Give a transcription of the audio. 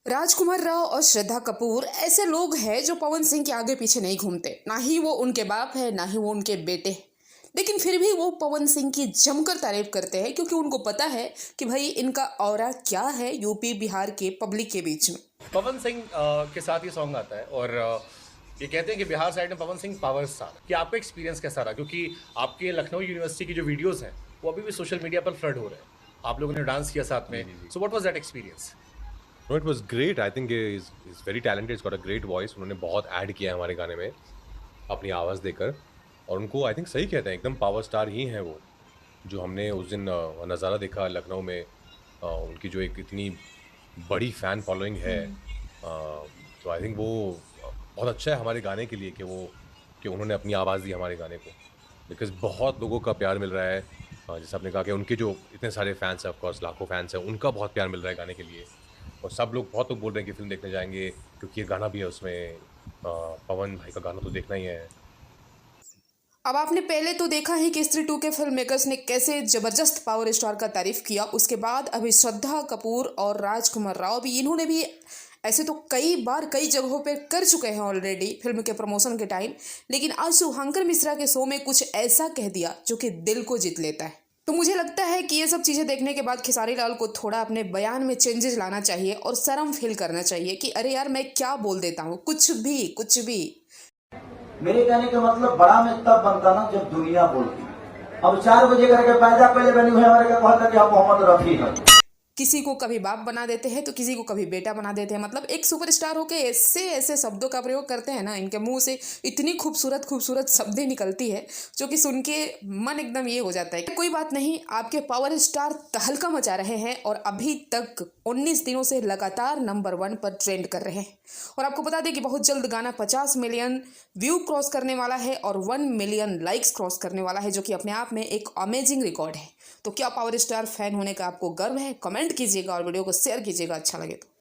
राजकुमार राव और श्रद्धा कपूर ऐसे लोग हैं जो पवन सिंह के आगे पीछे नहीं घूमते। ना ही वो उनके बाप है, ना ही वो उनके बेटे हैं। लेकिन फिर भी वो पवन सिंह की जमकर तारीफ करते हैं क्योंकि उनको पता है कि भाई इनका ऑरा क्या है यूपी बिहार के पब्लिक के बीच में। पवन सिंह के साथ ये सॉन्ग आता है और ये कहते हैं कि बिहार साइड में पवन सिंह पावर स्टार। कि आपका एक्सपीरियंस कैसा रहा, क्योंकि आपके लखनऊ यूनिवर्सिटी की जो वीडियोस हैं वो अभी भी सोशल मीडिया पर फ्लड हो रहे हैं। आप लोगों ने डांस किया साथ में, so what was that experience? No, it was great. I think he's very talented. He's got a great voice. उन्होंने बहुत ऐड किया है हमारे गाने में अपनी आवाज़ देकर, और उनको आई थिंक सही कहते हैं, एकदम पावर स्टार ही हैं वो। जो हमने उस दिन नज़ारा देखा लखनऊ में, उनकी जो एक इतनी बड़ी फ़ैन फॉलोइंग है, तो आई थिंक वो बहुत अच्छा है हमारे गाने के लिए कि उन्होंने अपनी आवाज़ दी हमारे गाने को, बिकॉज़ बहुत लोगों का प्यार मिल रहा है। जैसे आपने कहा कि उनके जो इतने सारे फैंस हैं, ऑफ कोर्स लाखों फैंस हैं, उनका बहुत प्यार मिल रहा है गाने के लिए। और सब लोग, बहुत लोग बोल रहे हैं कि फ़िल्म देखने जाएँगे क्योंकि ये गाना भी है उसमें। पवन भाई का गाना तो देखना ही है। अब आपने पहले तो देखा है कि स्त्री 2 के फिल्म मेकर्स ने कैसे जबरदस्त पावर स्टार का तारीफ किया। उसके बाद अभी श्रद्धा कपूर और राजकुमार राव भी, इन्होंने भी ऐसे तो कई बार कई जगहों पे कर चुके हैं ऑलरेडी फिल्म के प्रमोशन के टाइम। लेकिन आज शुभंकर मिश्रा के शो में कुछ ऐसा कह दिया जो कि दिल को जीत लेता है। तो मुझे लगता है कि ये सब चीज़ें देखने के बाद खेसारी लाल को थोड़ा अपने बयान में चेंजेस लाना चाहिए और शर्म फील करना चाहिए कि अरे यार मैं क्या बोल देता हूँ, कुछ भी कुछ भी। मेरे कहने का मतलब बड़ा में तब बनता ना जब दुनिया बोलती। अब 4 बजे करके पैदा पहले बनी हुई हमारे का कहता कि आप मोहम्मद रफी है। किसी को कभी बाप बना देते हैं तो किसी को कभी बेटा बना देते हैं। मतलब एक सुपरस्टार होके ऐसे ऐसे शब्दों का प्रयोग करते हैं ना, इनके मुंह से इतनी खूबसूरत खूबसूरत शब्दें निकलती है जो कि सुन के मन एकदम ये हो जाता है। कोई बात नहीं, आपके पावर स्टार तहलका मचा रहे हैं और अभी तक 19 दिनों से लगातार नंबर 1 पर ट्रेंड कर रहे हैं। और आपको बता दें कि बहुत जल्द गाना 50 मिलियन व्यू क्रॉस करने वाला है और 1 मिलियन लाइक्स क्रॉस करने वाला है, जो कि अपने आप में एक अमेजिंग रिकॉर्ड है। तो क्या पावर स्टार फैन होने का आपको गर्व है? कमेंट कीजिएगा और वीडियो को शेयर कीजिएगा अच्छा लगे तो।